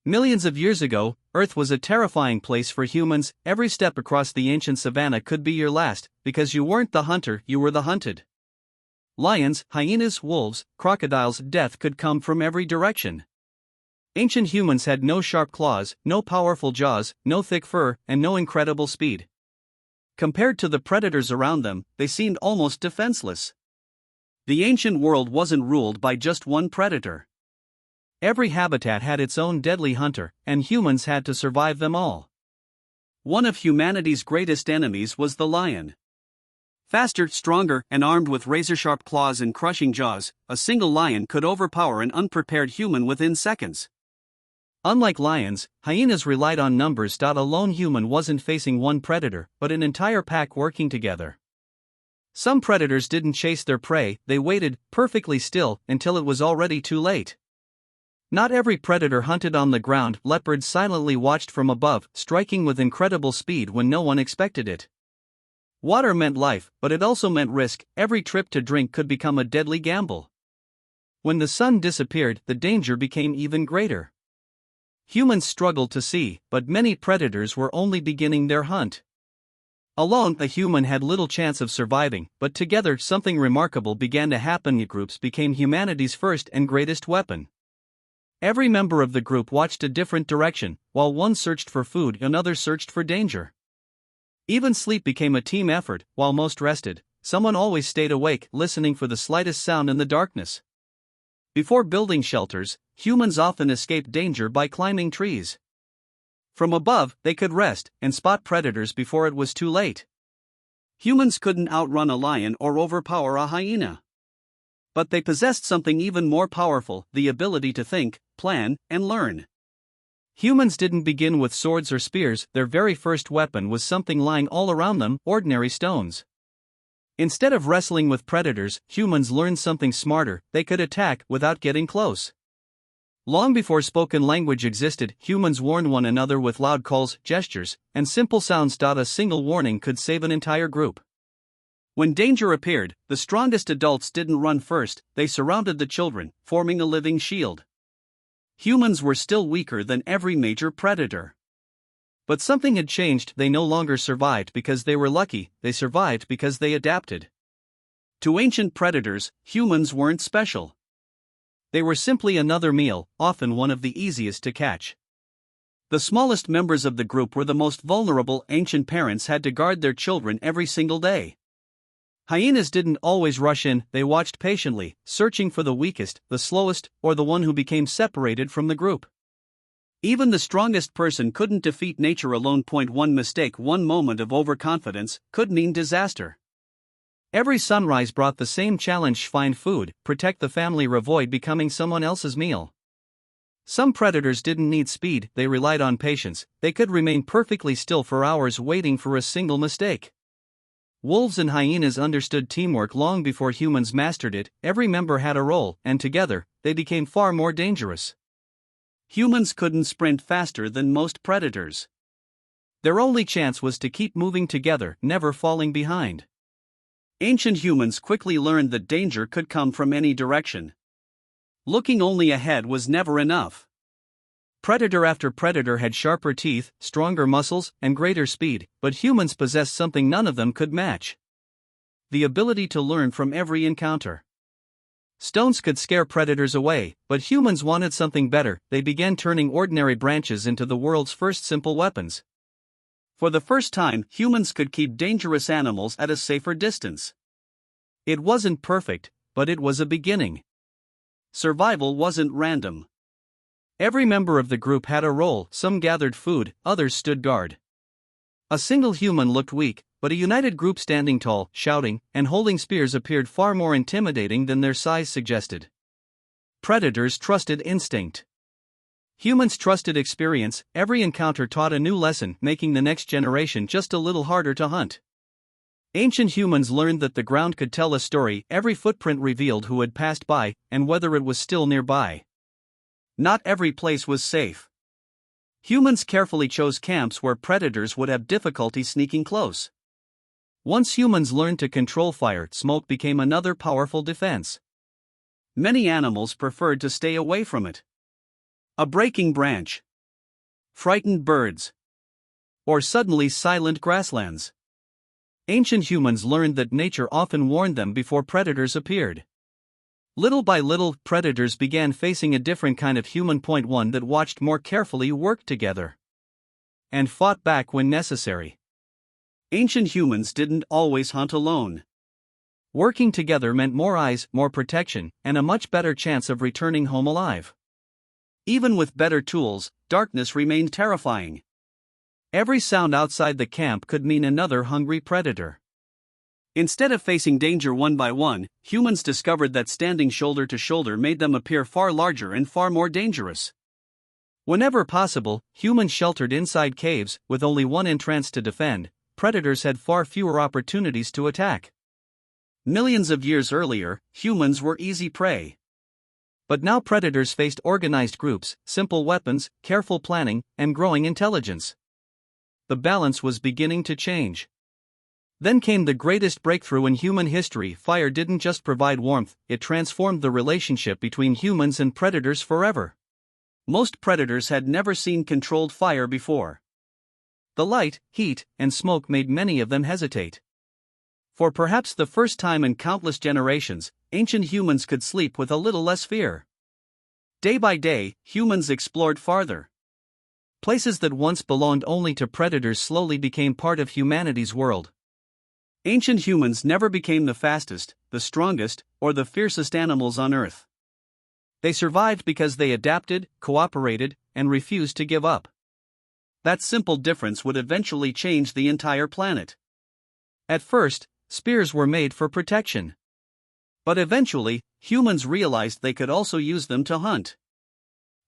Millions of years ago, Earth was a terrifying place for humans. Every step across the ancient savanna could be your last, because you weren't the hunter, you were the hunted. Lions, hyenas, wolves, crocodiles, death could come from every direction. Ancient humans had no sharp claws, no powerful jaws, no thick fur, and no incredible speed. Compared to the predators around them, they seemed almost defenseless. The ancient world wasn't ruled by just one predator. Every habitat had its own deadly hunter, and humans had to survive them all. One of humanity's greatest enemies was the lion. Faster, stronger, and armed with razor-sharp claws and crushing jaws, a single lion could overpower an unprepared human within seconds. Unlike lions, hyenas relied on numbers. A lone human wasn't facing one predator, but an entire pack working together. Some predators didn't chase their prey, they waited, perfectly still, until it was already too late. Not every predator hunted on the ground. Leopards silently watched from above, striking with incredible speed when no one expected it. Water meant life, but it also meant risk. Every trip to drink could become a deadly gamble. When the sun disappeared, the danger became even greater. Humans struggled to see, but many predators were only beginning their hunt. Alone, a human had little chance of surviving, but together something remarkable began to happen. Groups became humanity's first and greatest weapon. Every member of the group watched a different direction. While one searched for food, another searched for danger. Even sleep became a team effort. While most rested, someone always stayed awake, listening for the slightest sound in the darkness. Before building shelters, humans often escaped danger by climbing trees. From above, they could rest and spot predators before it was too late. Humans couldn't outrun a lion or overpower a hyena. But they possessed something even more powerful: the ability to think, plan, and learn. Humans didn't begin with swords or spears. Their very first weapon was something lying all around them: ordinary stones. Instead of wrestling with predators, humans learned something smarter: they could attack without getting close. Long before spoken language existed, humans warned one another with loud calls, gestures, and simple sounds. A single warning could save an entire group. When danger appeared, the strongest adults didn't run first, they surrounded the children, forming a living shield. Humans were still weaker than every major predator. But something had changed. They no longer survived because they were lucky, they survived because they adapted. To ancient predators, humans weren't special. They were simply another meal, often one of the easiest to catch. The smallest members of the group were the most vulnerable. Ancient parents had to guard their children every single day. Hyenas didn't always rush in, they watched patiently, searching for the weakest, the slowest, or the one who became separated from the group. Even the strongest person couldn't defeat nature alone. One mistake, one moment of overconfidence, could mean disaster. Every sunrise brought the same challenge: find food, protect the family, avoid becoming someone else's meal. Some predators didn't need speed, they relied on patience. They could remain perfectly still for hours waiting for a single mistake. Wolves and hyenas understood teamwork long before humans mastered it. Every member had a role, and together, they became far more dangerous. Humans couldn't sprint faster than most predators. Their only chance was to keep moving together, never falling behind. Ancient humans quickly learned that danger could come from any direction. Looking only ahead was never enough. Predator after predator had sharper teeth, stronger muscles, and greater speed, but humans possessed something none of them could match: the ability to learn from every encounter. Stones could scare predators away, but humans wanted something better. They began turning ordinary branches into the world's first simple weapons. For the first time, humans could keep dangerous animals at a safer distance. It wasn't perfect, but it was a beginning. Survival wasn't random. Every member of the group had a role. Some gathered food, others stood guard. A single human looked weak, but a united group standing tall, shouting, and holding spears appeared far more intimidating than their size suggested. Predators trusted instinct. Humans trusted experience. Every encounter taught a new lesson, making the next generation just a little harder to hunt. Ancient humans learned that the ground could tell a story. Every footprint revealed who had passed by, and whether it was still nearby. Not every place was safe. Humans carefully chose camps where predators would have difficulty sneaking close. Once humans learned to control fire, smoke became another powerful defense. Many animals preferred to stay away from it. A breaking branch, frightened birds, or suddenly silent grasslands. Ancient humans learned that nature often warned them before predators appeared. Little by little, predators began facing a different kind of human. One that watched more carefully, worked together, and fought back when necessary. Ancient humans didn't always hunt alone. Working together meant more eyes, more protection, and a much better chance of returning home alive. Even with better tools, darkness remained terrifying. Every sound outside the camp could mean another hungry predator. Instead of facing danger one by one, humans discovered that standing shoulder to shoulder made them appear far larger and far more dangerous. Whenever possible, humans sheltered inside caves, with only one entrance to defend. Predators had far fewer opportunities to attack. Millions of years earlier, humans were easy prey. But now predators faced organized groups, simple weapons, careful planning, and growing intelligence. The balance was beginning to change. Then came the greatest breakthrough in human history. Fire didn't just provide warmth, it transformed the relationship between humans and predators forever. Most predators had never seen controlled fire before. The light, heat, and smoke made many of them hesitate. For perhaps the first time in countless generations, ancient humans could sleep with a little less fear. Day by day, humans explored farther. Places that once belonged only to predators slowly became part of humanity's world. Ancient humans never became the fastest, the strongest, or the fiercest animals on Earth. They survived because they adapted, cooperated, and refused to give up. That simple difference would eventually change the entire planet. At first, spears were made for protection. But eventually, humans realized they could also use them to hunt.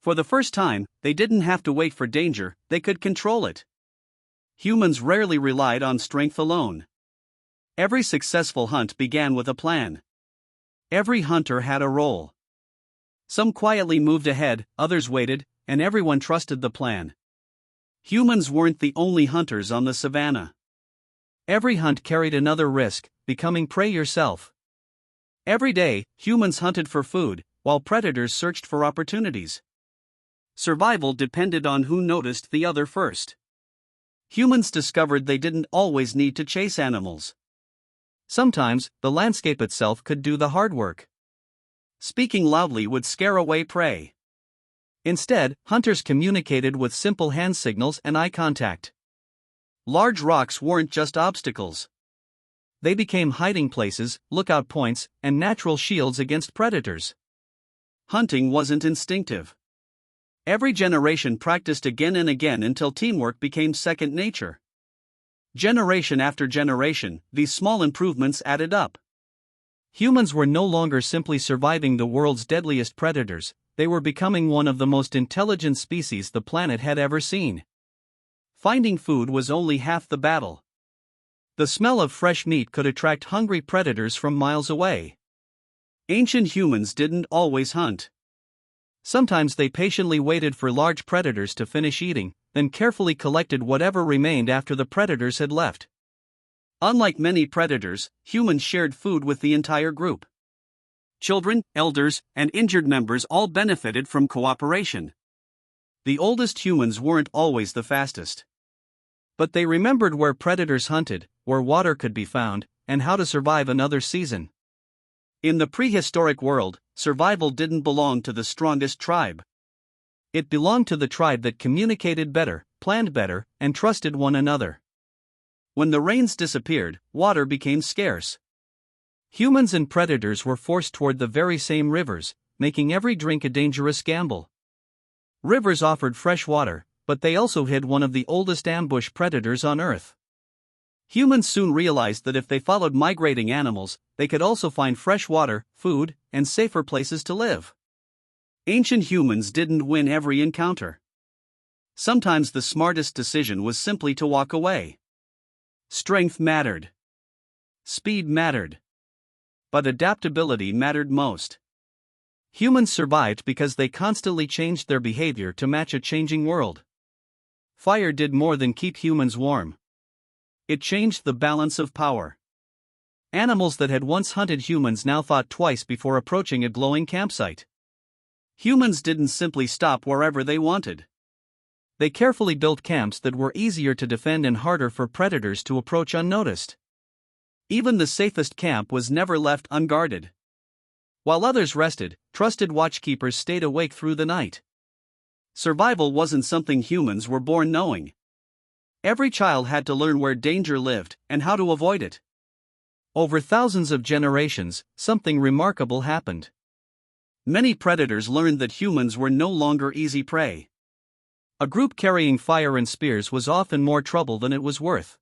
For the first time, they didn't have to wait for danger, they could control it. Humans rarely relied on strength alone. Every successful hunt began with a plan. Every hunter had a role. Some quietly moved ahead, others waited, and everyone trusted the plan. Humans weren't the only hunters on the savannah. Every hunt carried another risk, becoming prey yourself. Every day, humans hunted for food, while predators searched for opportunities. Survival depended on who noticed the other first. Humans discovered they didn't always need to chase animals. Sometimes, the landscape itself could do the hard work. Speaking loudly would scare away prey. Instead, hunters communicated with simple hand signals and eye contact. Large rocks weren't just obstacles. They became hiding places, lookout points, and natural shields against predators. Hunting wasn't instinctive. Every generation practiced again and again until teamwork became second nature. Generation after generation, these small improvements added up. Humans were no longer simply surviving the world's deadliest predators, they were becoming one of the most intelligent species the planet had ever seen. Finding food was only half the battle. The smell of fresh meat could attract hungry predators from miles away. Ancient humans didn't always hunt. Sometimes they patiently waited for large predators to finish eating, then carefully collected whatever remained after the predators had left. Unlike many predators, humans shared food with the entire group. Children, elders, and injured members all benefited from cooperation. The oldest humans weren't always the fastest. But they remembered where predators hunted, where water could be found, and how to survive another season. In the prehistoric world, survival didn't belong to the strongest tribe. It belonged to the tribe that communicated better, planned better, and trusted one another. When the rains disappeared, water became scarce. Humans and predators were forced toward the very same rivers, making every drink a dangerous gamble. Rivers offered fresh water, but they also hid one of the oldest ambush predators on Earth. Humans soon realized that if they followed migrating animals, they could also find fresh water, food, and safer places to live. Ancient humans didn't win every encounter. Sometimes the smartest decision was simply to walk away. Strength mattered. Speed mattered. But adaptability mattered most. Humans survived because they constantly changed their behavior to match a changing world. Fire did more than keep humans warm. It changed the balance of power. Animals that had once hunted humans now thought twice before approaching a glowing campsite. Humans didn't simply stop wherever they wanted. They carefully built camps that were easier to defend and harder for predators to approach unnoticed. Even the safest camp was never left unguarded. While others rested, trusted watchkeepers stayed awake through the night. Survival wasn't something humans were born knowing. Every child had to learn where danger lived and how to avoid it. Over thousands of generations, something remarkable happened. Many predators learned that humans were no longer easy prey. A group carrying fire and spears was often more trouble than it was worth.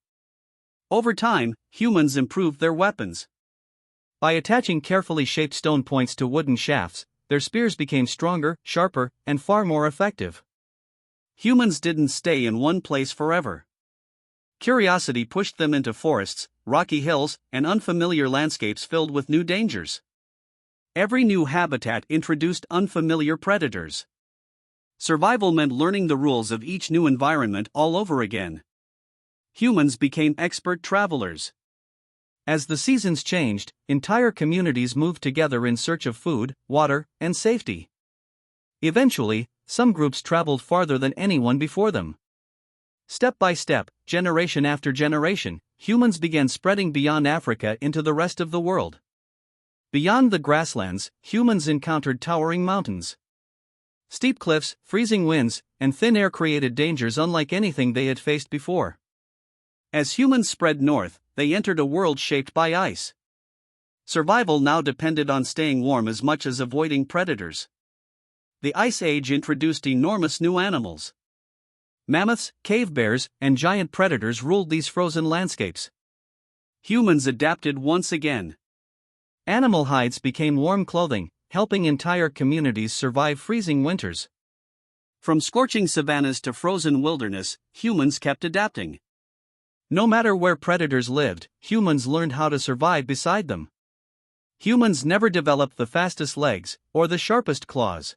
Over time, humans improved their weapons. By attaching carefully shaped stone points to wooden shafts, their spears became stronger, sharper, and far more effective. Humans didn't stay in one place forever. Curiosity pushed them into forests, rocky hills, and unfamiliar landscapes filled with new dangers. Every new habitat introduced unfamiliar predators. Survival meant learning the rules of each new environment all over again. Humans became expert travelers. As the seasons changed, entire communities moved together in search of food, water, and safety. Eventually, some groups traveled farther than anyone before them. Step by step, generation after generation, humans began spreading beyond Africa into the rest of the world. Beyond the grasslands, humans encountered towering mountains. Steep cliffs, freezing winds, and thin air created dangers unlike anything they had faced before. As humans spread north, they entered a world shaped by ice. Survival now depended on staying warm as much as avoiding predators. The Ice Age introduced enormous new animals. Mammoths, cave bears, and giant predators ruled these frozen landscapes. Humans adapted once again. Animal hides became warm clothing, helping entire communities survive freezing winters. From scorching savannas to frozen wilderness, humans kept adapting. No matter where predators lived, humans learned how to survive beside them. Humans never developed the fastest legs or the sharpest claws.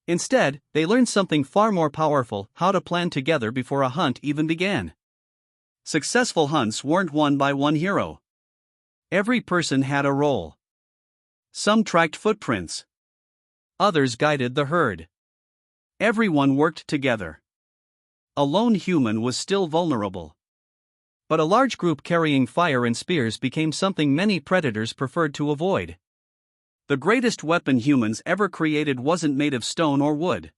Instead, they learned something far more powerful: how to plan together before a hunt even began. Successful hunts weren't won by one hero. Every person had a role. Some tracked footprints. Others guided the herd. Everyone worked together. A lone human was still vulnerable. But a large group carrying fire and spears became something many predators preferred to avoid. The greatest weapon humans ever created wasn't made of stone or wood.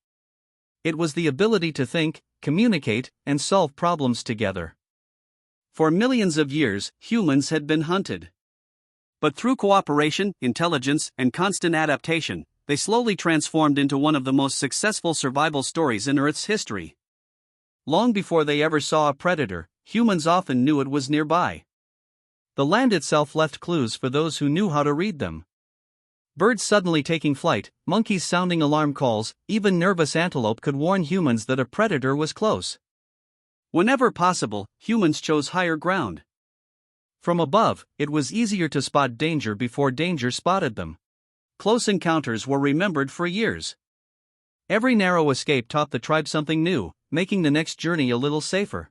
It was the ability to think, communicate, and solve problems together. For millions of years, humans had been hunted. But through cooperation, intelligence, and constant adaptation, they slowly transformed into one of the most successful survival stories in Earth's history. Long before they ever saw a predator, humans often knew it was nearby. The land itself left clues for those who knew how to read them. Birds suddenly taking flight, monkeys sounding alarm calls, even nervous antelope could warn humans that a predator was close. Whenever possible, humans chose higher ground. From above, it was easier to spot danger before danger spotted them. Close encounters were remembered for years. Every narrow escape taught the tribe something new, making the next journey a little safer.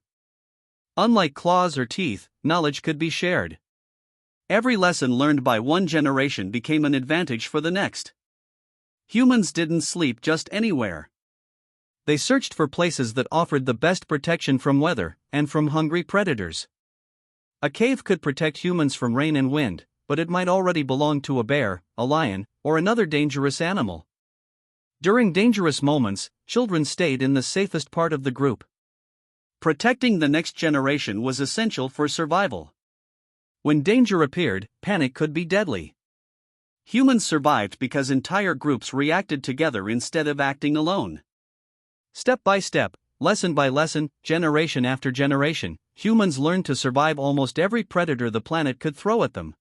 Unlike claws or teeth, knowledge could be shared. Every lesson learned by one generation became an advantage for the next. Humans didn't sleep just anywhere. They searched for places that offered the best protection from weather and from hungry predators. A cave could protect humans from rain and wind, but it might already belong to a bear, a lion, or another dangerous animal. During dangerous moments, children stayed in the safest part of the group. Protecting the next generation was essential for survival. When danger appeared, panic could be deadly. Humans survived because entire groups reacted together instead of acting alone. Step by step, lesson by lesson, generation after generation, humans learned to survive almost every predator the planet could throw at them.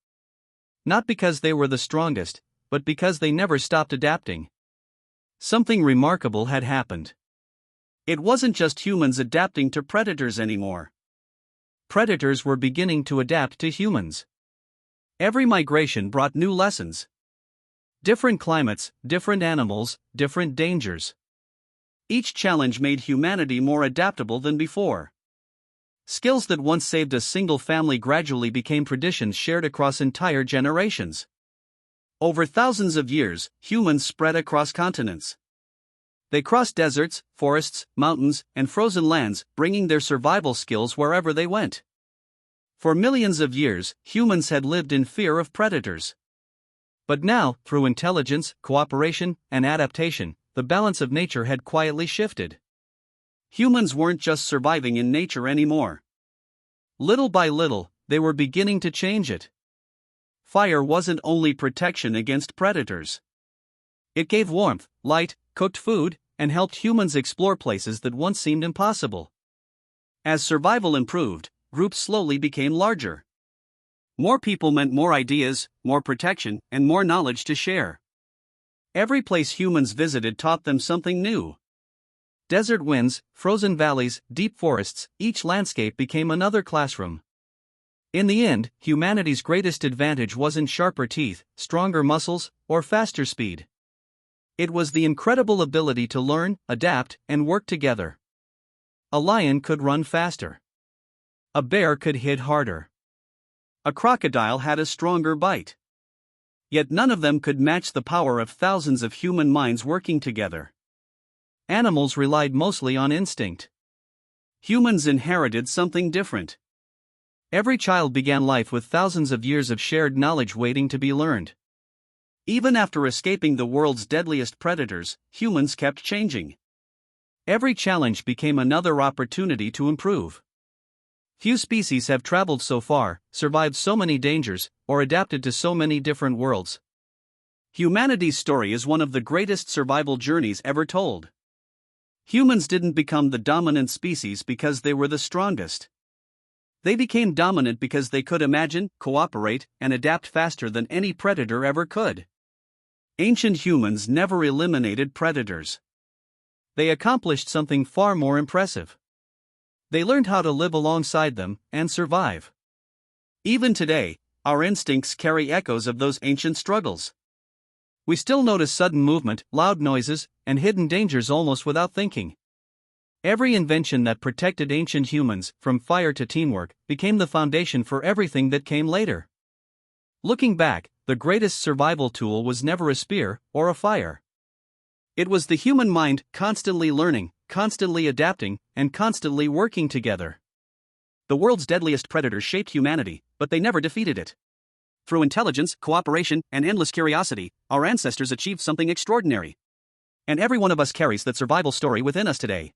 Not because they were the strongest, but because they never stopped adapting. Something remarkable had happened. It wasn't just humans adapting to predators anymore. Predators were beginning to adapt to humans. Every migration brought new lessons. Different climates, different animals, different dangers. Each challenge made humanity more adaptable than before. Skills that once saved a single family gradually became traditions shared across entire generations. Over thousands of years, humans spread across continents. They crossed deserts, forests, mountains, and frozen lands, bringing their survival skills wherever they went. For millions of years, humans had lived in fear of predators. But now, through intelligence, cooperation, and adaptation, the balance of nature had quietly shifted. Humans weren't just surviving in nature anymore. Little by little, they were beginning to change it. Fire wasn't only protection against predators. It gave warmth, light, cooked food, and helped humans explore places that once seemed impossible. As survival improved, groups slowly became larger. More people meant more ideas, more protection, and more knowledge to share. Every place humans visited taught them something new. Desert winds, frozen valleys, deep forests, each landscape became another classroom. In the end, humanity's greatest advantage wasn't sharper teeth, stronger muscles, or faster speed. It was the incredible ability to learn, adapt, and work together. A lion could run faster. A bear could hit harder. A crocodile had a stronger bite. Yet none of them could match the power of thousands of human minds working together. Animals relied mostly on instinct. Humans inherited something different. Every child began life with thousands of years of shared knowledge waiting to be learned. Even after escaping the world's deadliest predators, humans kept changing. Every challenge became another opportunity to improve. Few species have traveled so far, survived so many dangers, or adapted to so many different worlds. Humanity's story is one of the greatest survival journeys ever told. Humans didn't become the dominant species because they were the strongest. They became dominant because they could imagine, cooperate, and adapt faster than any predator ever could. Ancient humans never eliminated predators. They accomplished something far more impressive. They learned how to live alongside them and survive. Even today, our instincts carry echoes of those ancient struggles. We still notice sudden movement, loud noises, and hidden dangers almost without thinking. Every invention that protected ancient humans, from fire to teamwork, became the foundation for everything that came later. Looking back, the greatest survival tool was never a spear or a fire. It was the human mind, constantly learning, constantly adapting, and constantly working together. The world's deadliest predators shaped humanity, but they never defeated it. Through intelligence, cooperation, and endless curiosity, our ancestors achieved something extraordinary. And every one of us carries that survival story within us today.